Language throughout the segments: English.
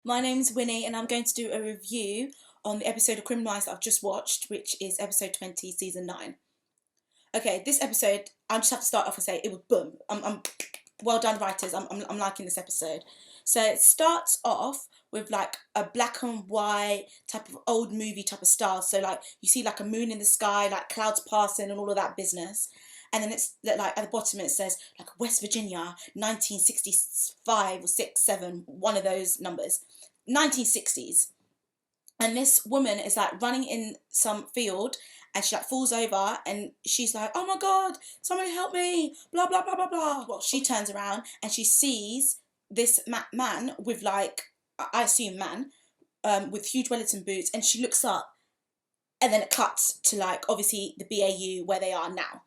My name's Winnie, and I'm going to do a review on the episode of Criminalised that I've just watched, which is episode 20, season 9. Okay, this episode, I just have to start off and say it was boom. I'm well done, writers. I'm liking this episode. So it starts off with like a black and white type of old movie type of style. So like you see like a moon in the sky, like clouds passing, and all of that business. And then it's like at the bottom it says like West Virginia, 1965 or 6, 7, one of those numbers, 1960s. And this woman is like running in some field, and she like falls over, and she's like, oh my god, somebody help me, blah blah blah blah blah. Well, she turns around and she sees this man with like, I assume man, with huge Wellington boots, and she looks up, and then it cuts to like obviously the BAU where they are now.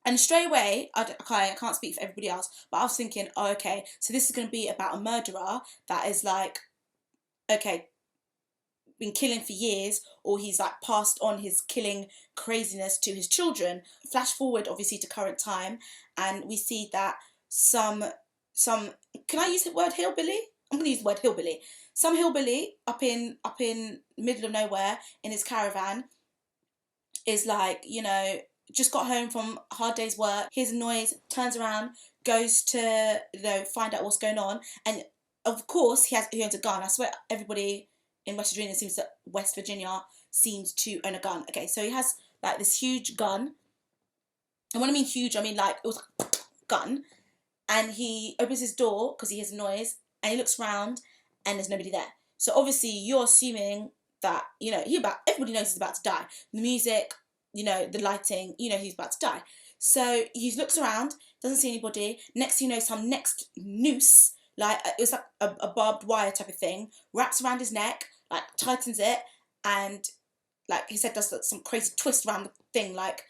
And straight away, I can't speak for everybody else, but I was thinking, oh, okay, so this is going to be about a murderer that is like, okay, been killing for years, or he's like passed on his killing craziness to his children. Flash forward obviously to current time, and we see that some can I use the word hillbilly? I'm gonna use the word hillbilly. Some hillbilly up in middle of nowhere in his caravan is like, just got home from a hard day's work, hears a noise, turns around, goes to, find out what's going on, and of course he owns a gun. I swear everybody in West Virginia seems to own a gun. Okay, so he has like this huge gun, and when I mean huge, I mean like it was like gun, and he opens his door because he hears a noise, and he looks around, and there's nobody there. So obviously you're assuming that everybody knows he's about to die. The music, the lighting, he's about to die. So he looks around, doesn't see anybody. Next thing you know, some next noose, like it was like a barbed wire type of thing, wraps around his neck, like tightens it, and like he said, does some crazy twist around the thing, like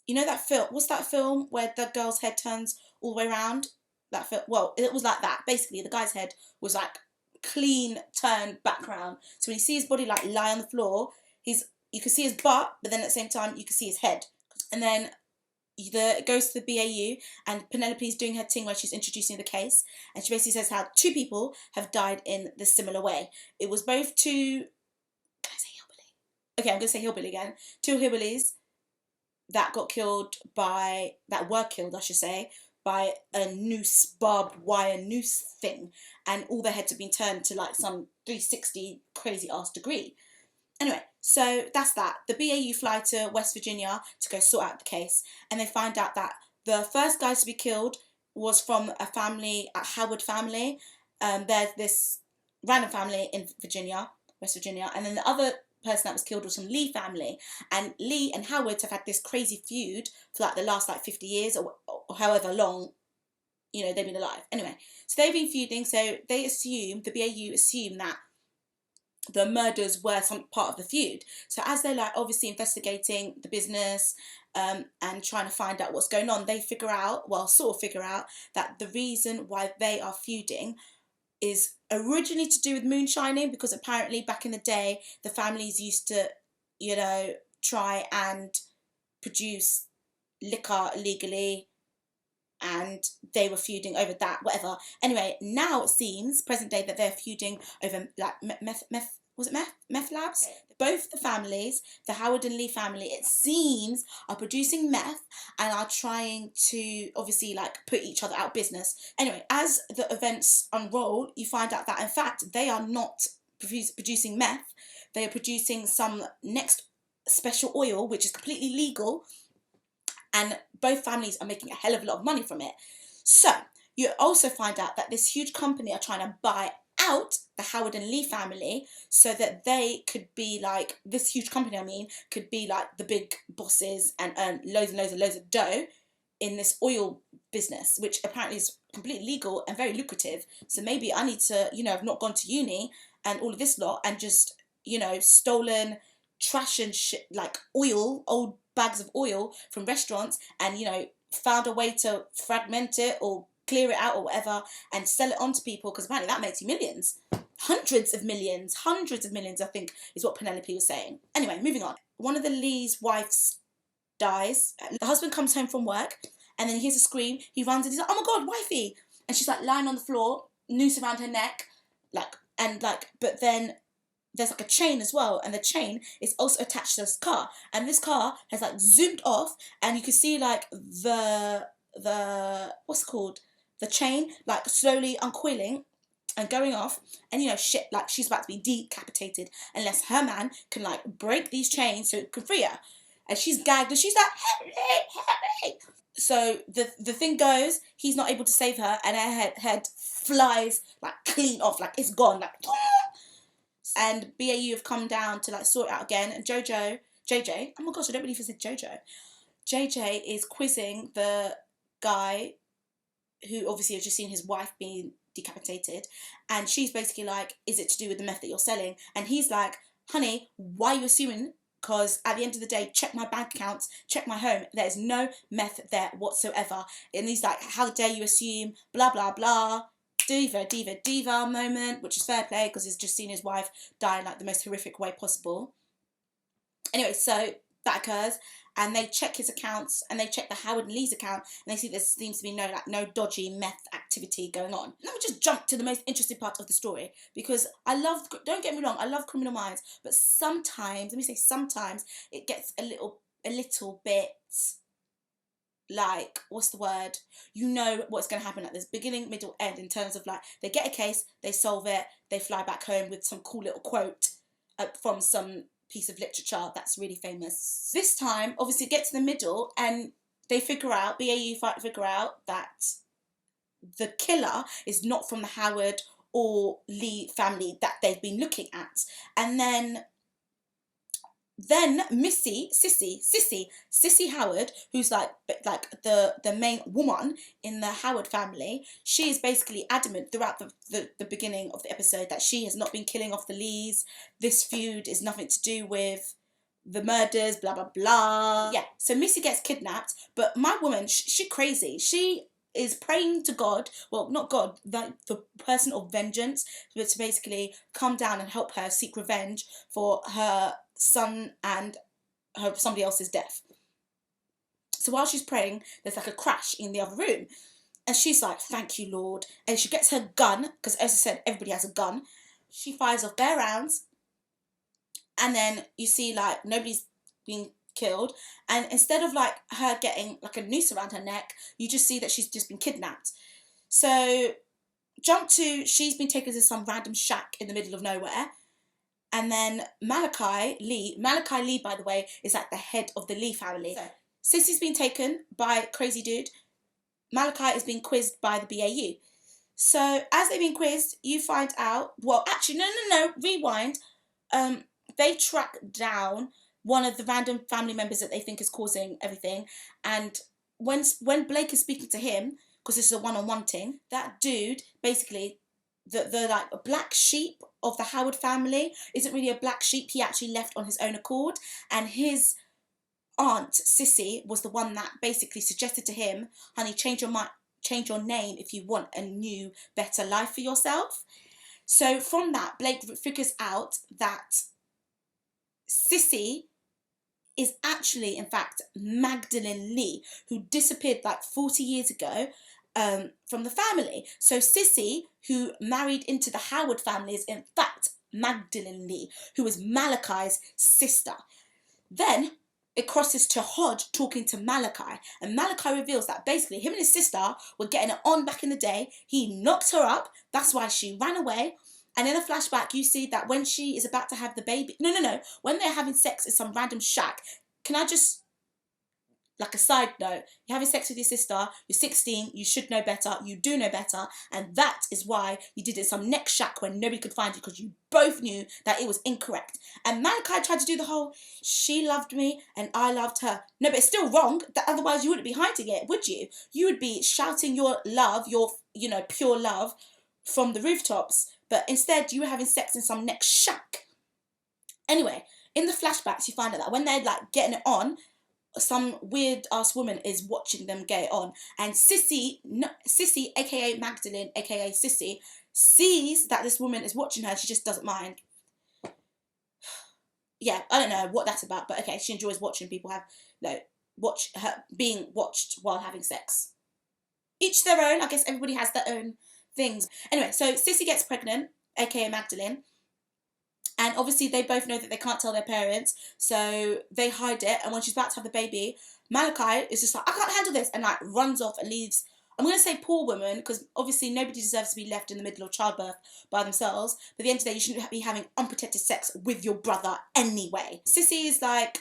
that film. What's that film where the girl's head turns all the way around? That film. Well, it was like that. Basically, the guy's head was like clean turned background. So when you see his body like lie on the floor, you can see his butt, but then at the same time you can see his head. And then it goes to the BAU, and Penelope's doing her thing where she's introducing the case, and she basically says how 2 people have died in this similar way. It was both 2. Can I say hillbilly? Okay, I'm gonna say hillbilly again. 2 hillbillies that were killed, I should say, by a noose, barbed wire noose thing, and all their heads have been turned to like some 360 crazy ass degree. Anyway, so that's that. The BAU fly to West Virginia to go sort out the case, and they find out that the first guy to be killed was from a family, a Howard family. There's this random family in Virginia, West Virginia, and then the other person that was killed was from Lee family. And Lee and Howard have had this crazy feud for like the last like 50 years or however long they've been alive. Anyway, so they've been feuding, so the BAU assume that the murders were some part of the feud. So as they're like obviously investigating the business, and trying to find out what's going on, they figure out that the reason why they are feuding is originally to do with moonshining, because apparently back in the day the families used to try and produce liquor illegally, and they were feuding over that, whatever. Anyway, now it seems present day that they're feuding over like meth labs. Okay. Both the families, the Howard and Lee family, it seems, are producing meth and are trying to obviously like put each other out of business. Anyway, as the events unroll, you find out that in fact they are not producing meth. They are producing some next special oil, which is completely legal, and both families are making a hell of a lot of money from it. So you also find out that this huge company are trying to buy out the Howard and Lee family so that they could be like, this huge company, could be like the big bosses and earn loads and loads and loads of dough in this oil business, which apparently is completely legal and very lucrative. So maybe I need to, have not gone to uni and all of this lot and just, stolen trash and shit, like old bags of oil from restaurants, and found a way to fragment it or clear it out or whatever and sell it on to people, because apparently that makes you millions, hundreds of millions, I think is what Penelope was saying. Anyway, moving on. One of the Lee's wives dies. The husband comes home from work, and then he hears a scream. He runs and he's like, oh my god, wifey, and she's like lying on the floor, noose around her neck, like, and like, but then there's like a chain as well, and the chain is also attached to this car, and this car has like zoomed off, and you can see like the what's it called, the chain like slowly uncoiling and going off, and you know, shit, like she's about to be decapitated unless her man can like break these chains so it can free her, and she's gagged and she's like, help me. So the thing goes, he's not able to save her, and her head flies like clean off, like it's gone, like. And BAU have come down to like sort it out again, and JJ, oh my gosh, I don't believe I said Jojo. JJ is quizzing the guy who obviously has just seen his wife being decapitated, and she's basically like, is it to do with the meth that you're selling? And he's like, honey, why are you assuming? Because at the end of the day, check my bank accounts, check my home, there's no meth there whatsoever. And he's like, how dare you assume, blah blah blah. Diva moment, which is fair play because he's just seen his wife die in like the most horrific way possible. Anyway, so that occurs, and they check his accounts, and they check the Howard and Lee's account, and they see there seems to be no dodgy meth activity going on. Let me just jump to the most interesting part of the story, because don't get me wrong, I love Criminal Minds, but sometimes, let me say sometimes, it gets a little bit like, what's the word? You know what's going to happen at this beginning, middle, end, in terms of like, they get a case, they solve it, they fly back home with some cool little quote from some piece of literature that's really famous. This time, obviously, get to the middle, and they figure out that the killer is not from the Howard or Lee family that they've been looking at. And then Sissy Howard, who's like the main woman in the Howard family, she is basically adamant throughout the beginning of the episode that she has not been killing off the Lees. This feud is nothing to do with the murders, blah blah blah. Yeah, so Missy gets kidnapped, but my woman, she crazy. She is praying to God, well, not God, the person of vengeance, to basically come down and help her seek revenge for her son and somebody else's death. So while she's praying, there's like a crash in the other room, and she's like, thank you, Lord. And she gets her gun, because as I said, everybody has a gun. She fires off bare rounds, and then you see like nobody's being killed, and instead of like her getting like a noose around her neck, you just see that she's just been kidnapped. So jump to, she's been taken to some random shack in the middle of nowhere. And then Malachi Lee, by the way, is like the head of the Lee family. So, Sissy's been taken by Crazy Dude. Malachi is being quizzed by the BAU. So as they've been quizzed, you find out, well, actually, no, rewind. They track down one of the random family members that they think is causing everything. And when Blake is speaking to him, because this is a one-on-one thing, that dude, basically, the like black sheep of the Howard family isn't really a black sheep. He actually left on his own accord, and his aunt Sissy was the one that basically suggested to him, honey, change your name if you want a new, better life for yourself. So from that, Blake figures out that Sissy is actually, in fact, Magdalene Lee, who disappeared like 40 years ago from the family. So Sissy, who married into the Howard family, is in fact Magdalene Lee, who was Malachi's sister. Then it crosses to Hodge talking to Malachi, and Malachi reveals that basically him and his sister were getting it on back in the day. He knocked her up, that's why she ran away. And in a flashback, you see that when she is about to have the baby, no, when they're having sex in some random shack, can I just, like a side note, you're having sex with your sister, you're 16, you should know better, you do know better, and that is why you did it in some next shack where nobody could find you, because you both knew that it was incorrect. And Malachi tried to do the whole, she loved me and I loved her. No, but it's still wrong, otherwise you wouldn't be hiding it, would you? You would be shouting your love, your, pure love from the rooftops, but instead you were having sex in some next shack. Anyway, in the flashbacks you find out that when they're like getting it on, some weird ass woman is watching them get it on, and Sissy, aka Magdalene, aka Sissy, sees that this woman is watching her, and she just doesn't mind. Yeah, I don't know what that's about, but okay, she enjoys watching people watch her being watched while having sex. Each their own. I guess everybody has their own things. Anyway, so Sissy gets pregnant, aka Magdalene. And obviously they both know that they can't tell their parents, so they hide it. And when she's about to have the baby, Malachi is just like, I can't handle this, and like runs off and leaves. I'm going to say poor woman, because obviously nobody deserves to be left in the middle of childbirth by themselves. But at the end of the day, you shouldn't be having unprotected sex with your brother anyway. Sissy is like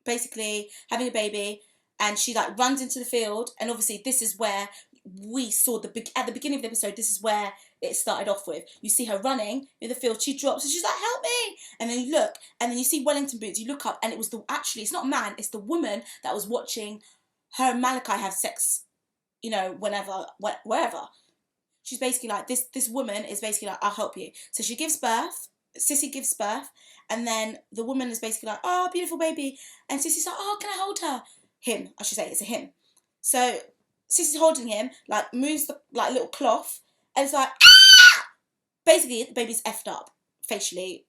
basically having a baby, and she like runs into the field. And obviously this is where we saw at the beginning of the episode, this is where it started off with. You see her running in the field, she drops and she's like, help me. And then you look, and then you see Wellington boots, you look up, and it was it's not a man, it's the woman that was watching her and Malachi have sex, you know, wherever. She's basically like, this woman is basically like, I'll help you. So she gives birth, Sissy gives birth, and then the woman is basically like, oh, beautiful baby. And Sissy's like, oh, can I hold her? Him, I should say, it's a him. So Sissy's holding him, like moves the like little cloth, and it's like, ah! Basically the baby's effed up facially,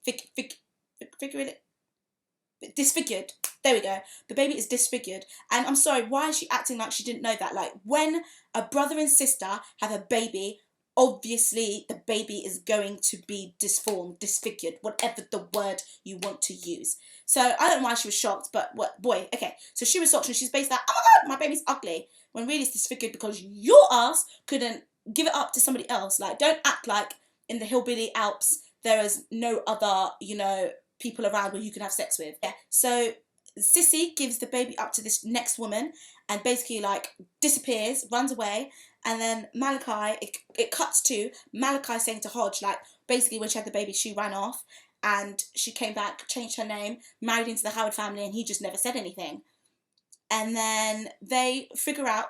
disfigured. There we go. The baby is disfigured. And I'm sorry, why is she acting like she didn't know that? Like, when a brother and sister have a baby, obviously the baby is going to be disformed, disfigured, whatever the word you want to use. So I don't know why she was shocked, but what, boy, okay. So she was shocked, and she's basically like, oh my God, my baby's ugly. When really it's disfigured because your ass couldn't give it up to somebody else. Like, don't act like in the hillbilly Alps there is no other, you know, people around where you can have sex with. Yeah. So Sissy gives the baby up to this next woman and basically like disappears, runs away. And then Malachi, it cuts to Malachi saying to Hodge, like, basically when she had the baby, she ran off and she came back, changed her name, married into the Howard family, and he just never said anything. And then they figure out,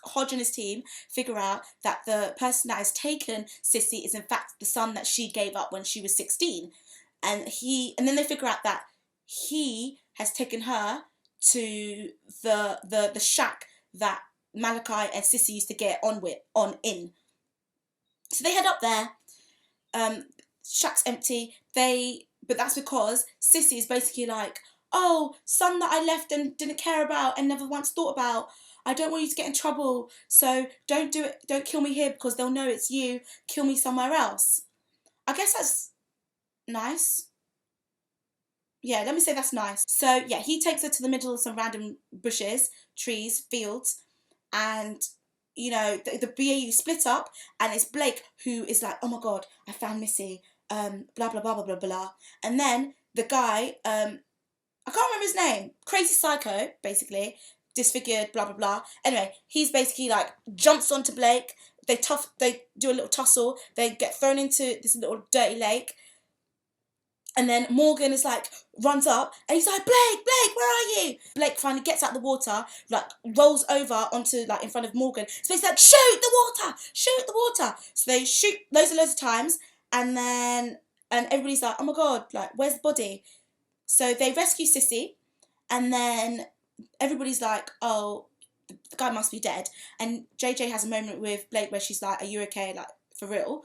Hodge and his team figure out that the person that has taken Sissy is in fact the son that she gave up when she was 16. And then they figure out that he has taken her to the shack that Malachi and Sissy used to get on in. So they head up there. Shack's empty. But that's because Sissy is basically like, oh, son that I left and didn't care about and never once thought about. I don't want you to get in trouble, so don't do it. Don't kill me here because they'll know it's you. Kill me somewhere else. I guess that's nice. Yeah, let me say that's nice. So yeah, he takes her to the middle of some random bushes, trees, fields, and you know the BAU split up, and it's Blake who is like, oh my God, I found Missy, blah blah blah blah blah blah, and then the guy, I can't remember his name, crazy psycho, basically disfigured, blah blah blah. Anyway, he's basically like jumps onto Blake. They do a little tussle. They get thrown into this little dirty lake. And then Morgan is like, runs up, and he's like, Blake, where are you? Blake finally gets out the water, like rolls over onto like in front of Morgan. So he's like, shoot the water. So they shoot loads of times, and then everybody's like, oh my God, like where's the body? So they rescue Sissy, and then everybody's like, oh, the guy must be dead. And JJ has a moment with Blake where she's like, are you okay, like for real?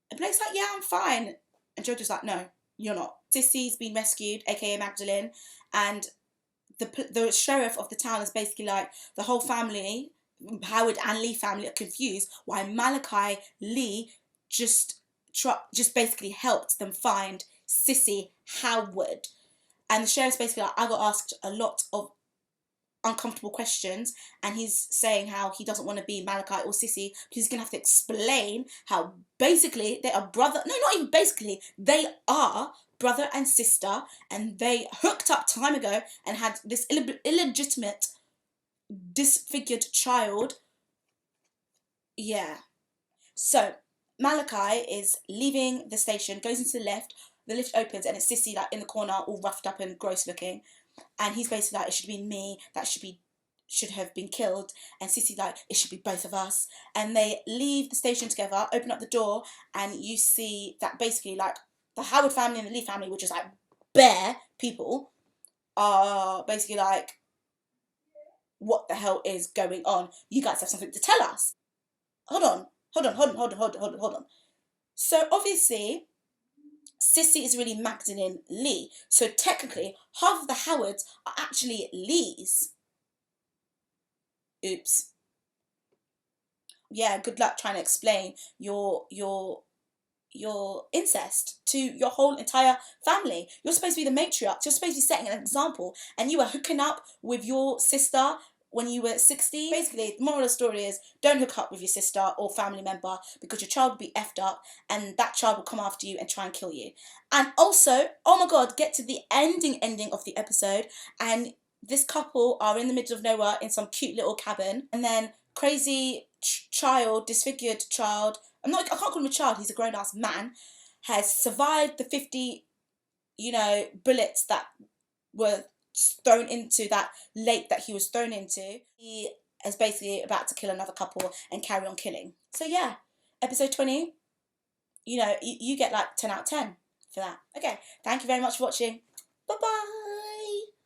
And Blake's like, yeah, I'm fine. And JoJo's like, no, you're not. Sissy's been rescued, aka Magdalene, and the sheriff of the town is basically like, the whole family, Howard and Lee family, are confused why Malachi Lee just basically helped them find Sissy Howard. And the sheriff's basically like, I got asked a lot of uncomfortable questions, and he's saying how he doesn't want to be Malachi or Sissy because he's gonna have to explain how basically they are brother, no, not even basically, they are brother and sister, and they hooked up time ago and had this illegitimate disfigured child. Yeah. So Malachi is leaving the station, goes into the lift opens, and it's Sissy like in the corner all roughed up and gross looking. And he's basically like, it should have been me that should have been killed. And Sissy like, it should be both of us. And they leave the station together, open up the door, and you see that basically like the Howard family and the Lee family, which is like bare people, are basically like, what the hell is going on? You guys have something to tell us. Hold on. So obviously, Sissy is really Magdalene Lee. So technically, half of the Howards are actually Lees. Oops. Yeah, good luck trying to explain your your incest to your whole entire family. You're supposed to be the matriarch. You're supposed to be setting an example, and you were hooking up with your sister when you were 16. Basically, the moral of the story is don't hook up with your sister or family member, because your child will be effed up and that child will come after you and try and kill you. And also, oh my god, get to the ending of the episode, and this couple are in the middle of nowhere in some cute little cabin, and then crazy child, disfigured child, I can't call him a child, he's a grown-ass man, has survived the 50, bullets that were thrown into that lake that he was thrown into. He is basically about to kill another couple and carry on killing. So yeah, episode 20, you get like 10 out of 10 for that. Okay, thank you very much for watching. Bye-bye.